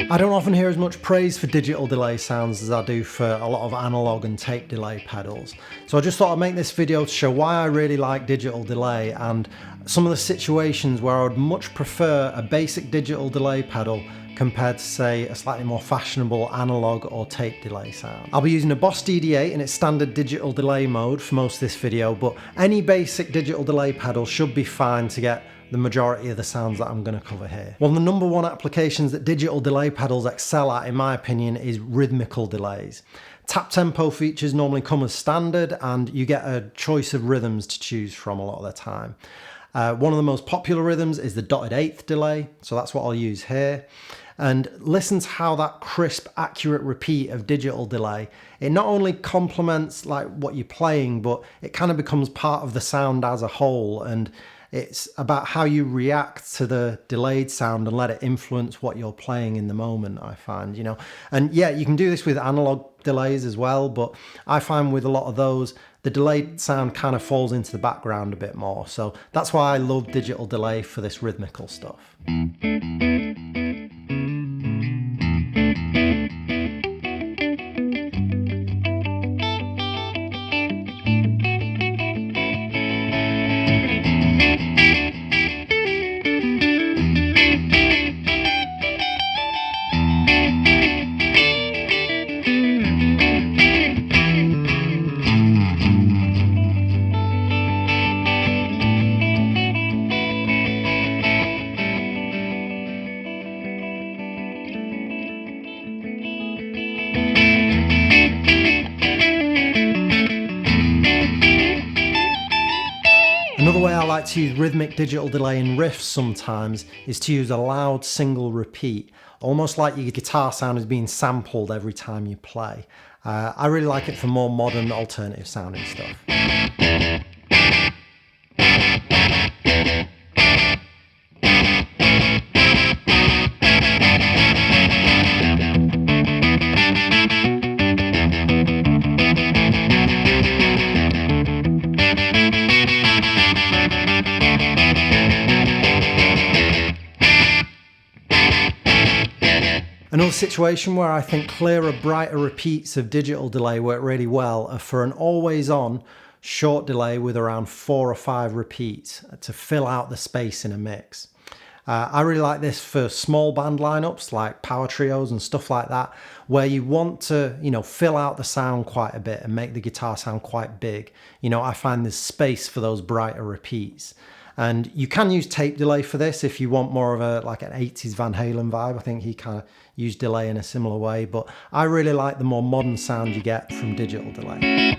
I don't often hear as much praise for digital delay sounds as I do for a lot of analog and tape delay pedals. So I just thought I'd make this video to show why I really like digital delay and some of the situations where I would much prefer a basic digital delay pedal compared to, say, a slightly more fashionable analog or tape delay sound. I'll be using a Boss DD8 in its standard digital delay mode for most of this video, but any basic digital delay pedal should be fine to get the majority of the sounds that I'm going to cover here. One of the number one applications that digital delay pedals excel at, in my opinion, is rhythmical delays. Tap tempo features normally come as standard and you get a choice of rhythms to choose from a lot of the time. One of the most popular rhythms is the dotted eighth delay, so that's what I'll use here. And listen to how that crisp, accurate repeat of digital delay, it not only complements like what you're playing, but it kind of becomes part of the sound as a whole, and it's about how you react to the delayed sound and let it influence what you're playing in the moment, I find, you know. And yeah, you can do this with analog delays as well, but I find with a lot of those, the delayed sound kind of falls into the background a bit more. So that's why I love digital delay for this rhythmical stuff. Another way I like to use rhythmic digital delay in riffs sometimes is to use a loud single repeat, almost like your guitar sound is being sampled every time you play. I really like it for more modern alternative sounding stuff. Another situation where I think clearer, brighter repeats of digital delay work really well are for an always on short delay with around 4 or 5 repeats to fill out the space in a mix. I really like this for small band lineups like power trios and stuff like that, where you want to, you know, fill out the sound quite a bit and make the guitar sound quite big. You know, I find there's space for those brighter repeats. And you can use tape delay for this if you want more of a like an 80s Van Halen vibe. I think he kind of used delay in a similar way, but I really like the more modern sound you get from digital delay.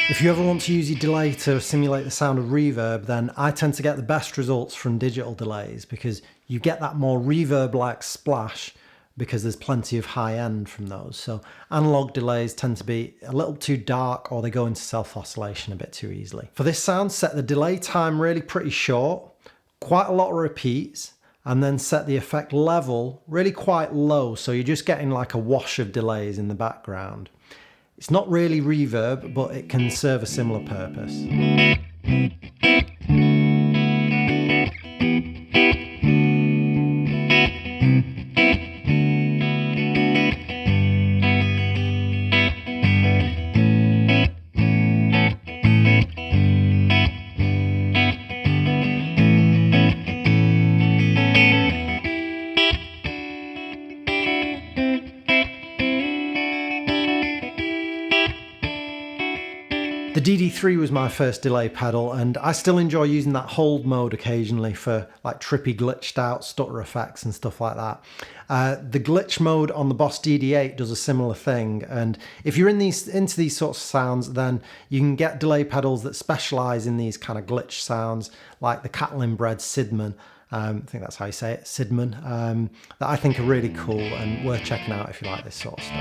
If you ever want to use your delay to simulate the sound of reverb, then I tend to get the best results from digital delays because you get that more reverb-like splash because there's plenty of high end from those. So analog delays tend to be a little too dark or they go into self-oscillation a bit too easily. For this sound, set the delay time really pretty short, quite a lot of repeats, and then set the effect level really quite low so you're just getting like a wash of delays in the background. It's not really reverb, but it can serve a similar purpose. The DD3 was my first delay pedal, and I still enjoy using that hold mode occasionally for like trippy glitched out stutter effects and stuff like that. The glitch mode on the Boss DD8 does a similar thing, and if you're into these sorts of sounds, then you can get delay pedals that specialize in these kind of glitch sounds, like the Catlin bred Sidman. I think that's how you say it, Sidman, that I think are really cool and worth checking out if you like this sort of stuff.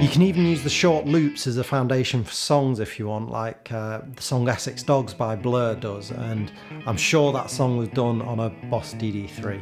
You can even use the short loops as a foundation for songs if you want, like the song Essex Dogs by Blur does, and I'm sure that song was done on a Boss DD3.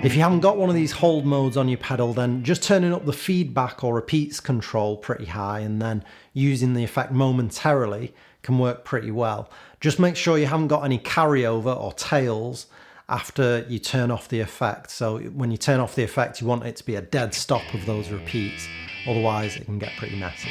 If you haven't got one of these hold modes on your pedal, then just turning up the feedback or repeats control pretty high and then using the effect momentarily can work pretty well. Just make sure you haven't got any carryover or tails after you turn off the effect. So when you turn off the effect, you want it to be a dead stop of those repeats, otherwise it can get pretty messy.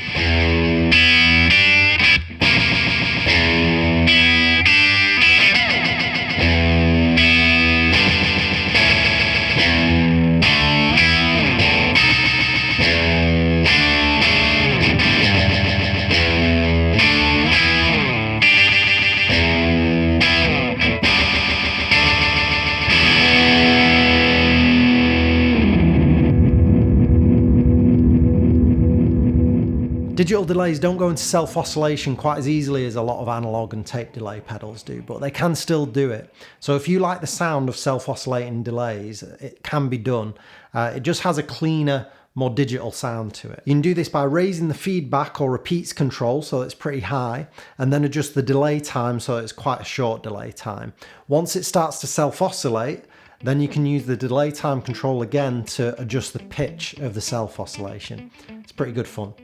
Digital delays don't go into self-oscillation quite as easily as a lot of analog and tape delay pedals do, but they can still do it. So if you like the sound of self-oscillating delays, it can be done. It just has a cleaner, more digital sound to it. You can do this by raising the feedback or repeats control so it's pretty high, and then adjust the delay time so it's quite a short delay time. Once it starts to self-oscillate, then you can use the delay time control again to adjust the pitch of the self-oscillation. It's pretty good fun.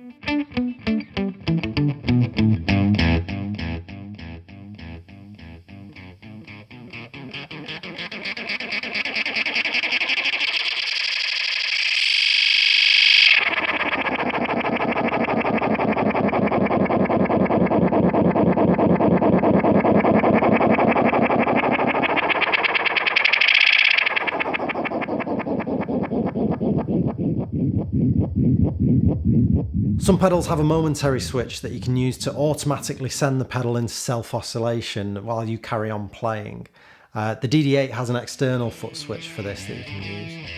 Some pedals have a momentary switch that you can use to automatically send the pedal into self-oscillation while you carry on playing. The DD8 has an external foot switch for this that you can use.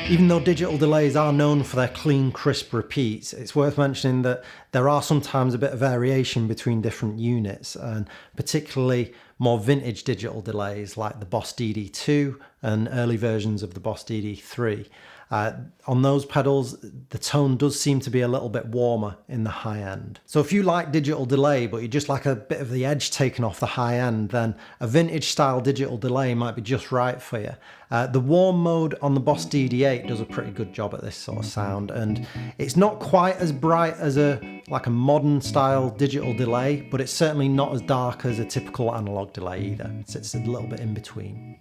Even though digital delays are known for their clean, crisp repeats, it's worth mentioning that there are sometimes a bit of variation between different units, and particularly more vintage digital delays like the Boss DD2 and early versions of the Boss DD3. On those pedals, the tone does seem to be a little bit warmer in the high end. So if you like digital delay, but you just like a bit of the edge taken off the high end, then a vintage style digital delay might be just right for you. The warm mode on the Boss DD8 does a pretty good job at this sort of sound, and it's not quite as bright as a modern style digital delay, but it's certainly not as dark as a typical analog delay either. It's a little bit in between.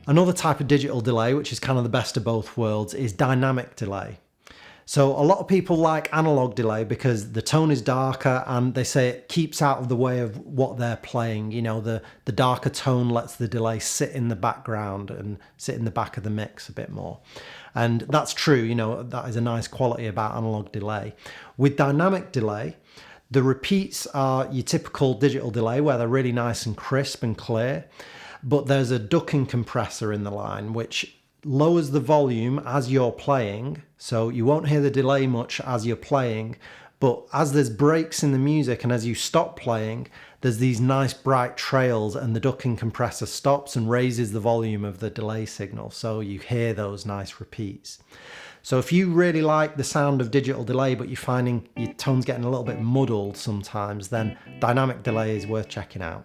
Another type of digital delay, which is kind of the best of both worlds, is dynamic delay. So a lot of people like analog delay because the tone is darker and they say it keeps out of the way of what they're playing. You know, the darker tone lets the delay sit in the background and sit in the back of the mix a bit more. And that's true, you know, that is a nice quality about analog delay. With dynamic delay, the repeats are your typical digital delay where they're really nice and crisp and clear, but there's a ducking compressor in the line which lowers the volume as you're playing, so you won't hear the delay much as you're playing, but as there's breaks in the music and as you stop playing, there's these nice bright trails and the ducking compressor stops and raises the volume of the delay signal, so you hear those nice repeats. So if you really like the sound of digital delay but you're finding your tone's getting a little bit muddled sometimes, then dynamic delay is worth checking out.